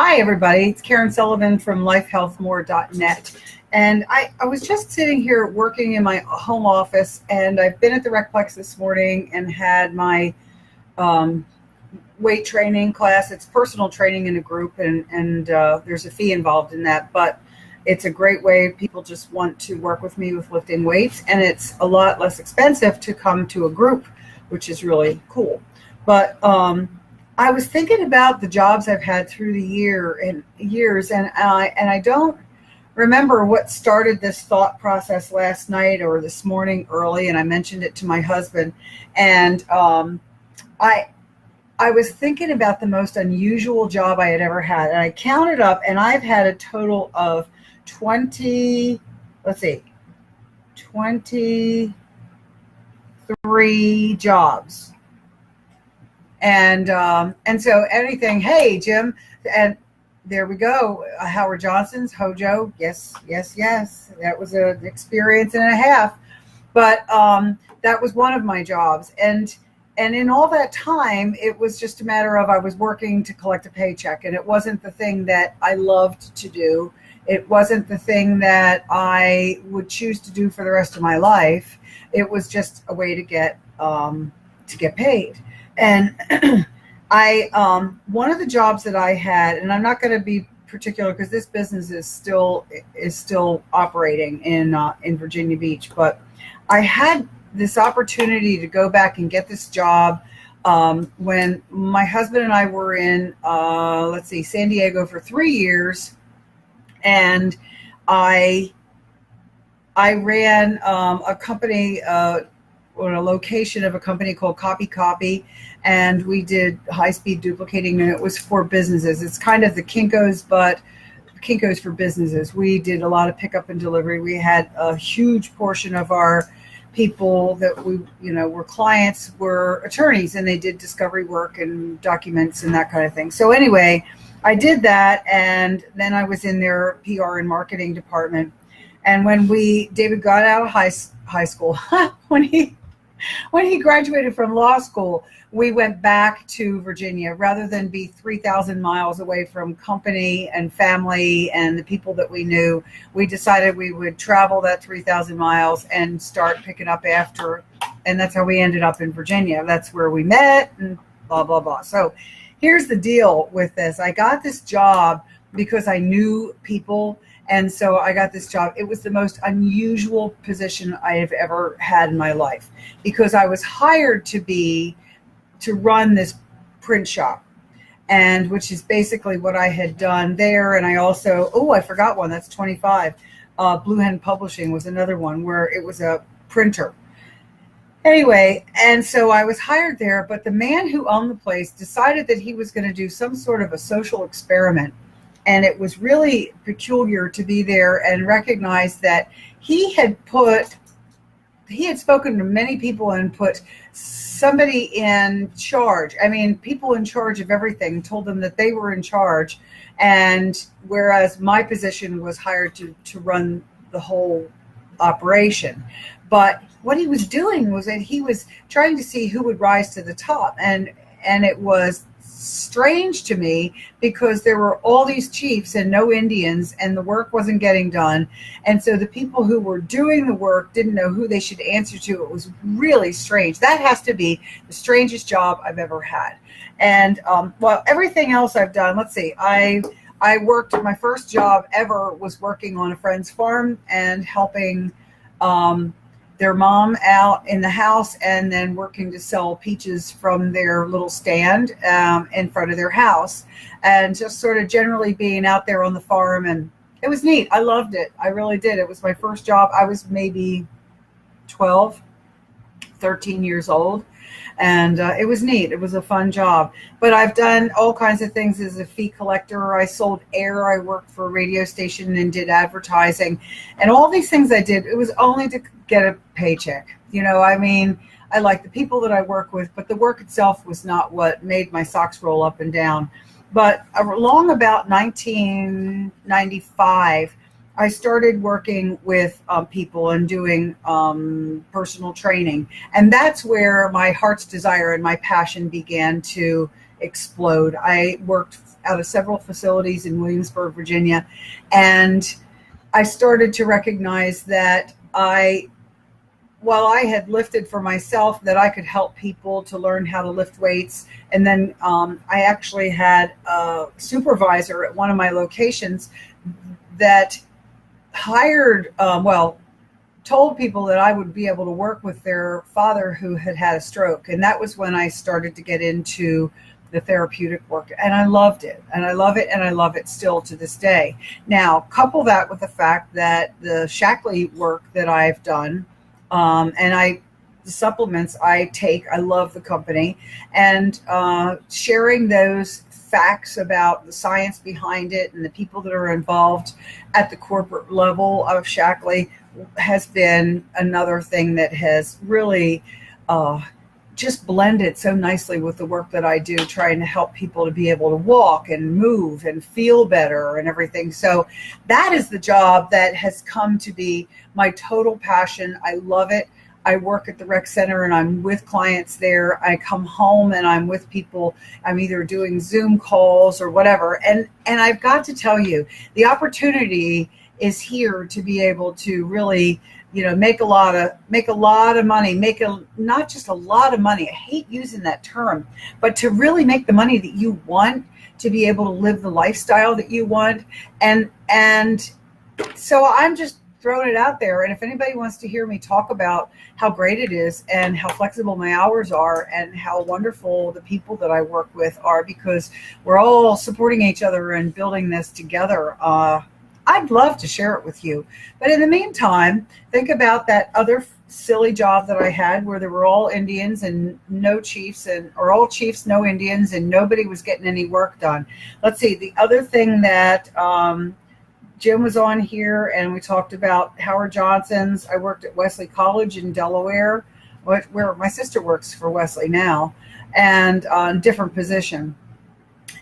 Hi, everybody. It's Karen Sullivan from lifehealthmore.net. And I was just sitting here working in my home office, and I've been at the Recplex this morning and had my um, weight training class. It's personal training in a group, and there's a fee involved in that. But it's a great way. People just want to work with me with lifting weights, and it's a lot less expensive to come to a group, which is really cool. But I was thinking about the jobs I've had through the years, and I don't remember what started this thought process last night or this morning early, and I mentioned it to my husband, and I I was thinking about the most unusual job I had ever had, and I counted up, and I've had a total of 20, let's see, 23 jobs. And so anything, hey, Jim, and there we go. Howard Johnson's Hojo. Yes, yes, yes. That was an experience and a half. But that was one of my jobs. And in all that time, it was just a matter of I was working to collect a paycheck. And it wasn't the thing that I loved to do. It wasn't the thing that I would choose to do for the rest of my life. It was just a way to get paid. And one of the jobs that I had, and I'm not going to be particular because this business is still operating in Virginia Beach, but I had this opportunity to go back and get this job when my husband and I were in San Diego for 3 years, and I ran a company on a location of a company called Copy, and we did high-speed duplicating, and it was for businesses. It's kind of the Kinko's, but Kinko's for businesses. We did a lot of pickup and delivery. We had a huge portion of our people that were clients were attorneys, and they did discovery work and documents and that kind of thing. So anyway, I did that, and then I was in their PR and marketing department. And when David got out of high school, when he graduated from law school, we went back to Virginia rather than be 3,000 miles away from company and family and the people that we knew. We decided we would travel that 3,000 miles and start picking up after. And that's how we ended up in Virginia. That's where we met and blah, blah, blah. So here's the deal with this. I got this job because I knew people. And so I got this job. It was the most unusual position I have ever had in my life because I was hired to run this print shop, and which is basically what I had done there. And I also, I forgot one. That's 25. Blue Hen Publishing was another one where it was a printer. Anyway, and so I was hired there, but the man who owned the place decided that he was going to do some sort of a social experiment. And it was really peculiar to be there and recognize that he had spoken to many people and put somebody in charge. I mean, people in charge of everything, told them that they were in charge. And whereas my position was hired to run the whole operation. But what he was doing was that he was trying to see who would rise to the top. And it was strange to me because there were all these chiefs and no Indians, and the work wasn't getting done. And so the people who were doing the work didn't know who they should answer to. It was really strange. That has to be the strangest job I've ever had. And everything else I've done, let's see, I worked, my first job ever was working on a friend's farm and helping their mom out in the house, and then working to sell peaches from their little stand in front of their house, and just sort of generally being out there on the farm. And it was neat. I loved it. I really did. It was my first job. I was maybe 12, 13 years old. And it was neat. It was a fun job. But I've done all kinds of things as a fee collector. I sold air. I worked for a radio station and did advertising. And all these things I did, it was only to get a paycheck. I mean, I like the people that I work with, but the work itself was not what made my socks roll up and down. But along about 1995, I started working with people and doing personal training. And that's where my heart's desire and my passion began to explode. I worked out of several facilities in Williamsburg, Virginia, and I started to recognize that while I had lifted for myself, that I could help people to learn how to lift weights. And then I actually had a supervisor at one of my locations that told people that I would be able to work with their father who had had a stroke. And that was when I started to get into the therapeutic work. And I loved it. And I love it. And I love it still to this day. Now, couple that with the fact that the Shaklee work that I've done, the supplements I take, I love the company, and sharing those facts about the science behind it and the people that are involved at the corporate level of Shaklee has been another thing that has really just blended so nicely with the work that I do, trying to help people to be able to walk and move and feel better and everything. So that is the job that has come to be my total passion. I love it. I work at the rec center and I'm with clients there. I come home and I'm with people. I'm either doing Zoom calls or whatever. And I've got to tell you, the opportunity is here to be able to really, make a lot of money, not just a lot of money. I hate using that term, but to really make the money that you want, to be able to live the lifestyle that you want. And so I'm just throwing it out there. And if anybody wants to hear me talk about how great it is and how flexible my hours are and how wonderful the people that I work with are, because we're all supporting each other and building this together, I'd love to share it with you. But in the meantime, think about that other silly job that I had where there were all Indians and no chiefs, or all chiefs, no Indians, and nobody was getting any work done. Let's see, the other thing that Jim was on here, and we talked about Howard Johnson's. I worked at Wesley College in Delaware, where my sister works for Wesley now, and on different position.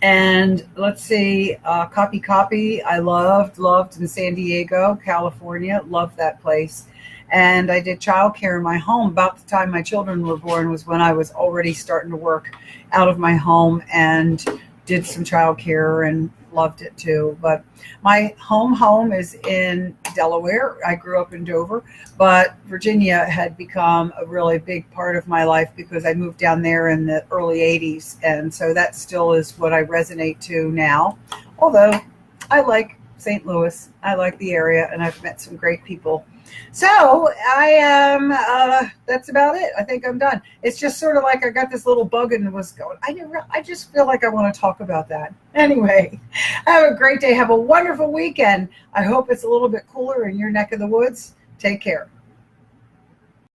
And let's see, Copy, I loved in San Diego, California, loved that place. And I did childcare in my home. About the time my children were born was when I was already starting to work out of my home and did some childcare and loved it too. But my home is in Delaware. I grew up in Dover, but Virginia had become a really big part of my life because I moved down there in the early 80s. And so that still is what I resonate to now. Although I like St. Louis, I like the area, and I've met some great people. So I am, that's about it. I think I'm done. It's just sort of like I got this little bug and was going, I just feel like I want to talk about that. Anyway, have a great day. Have a wonderful weekend. I hope it's a little bit cooler in your neck of the woods. Take care.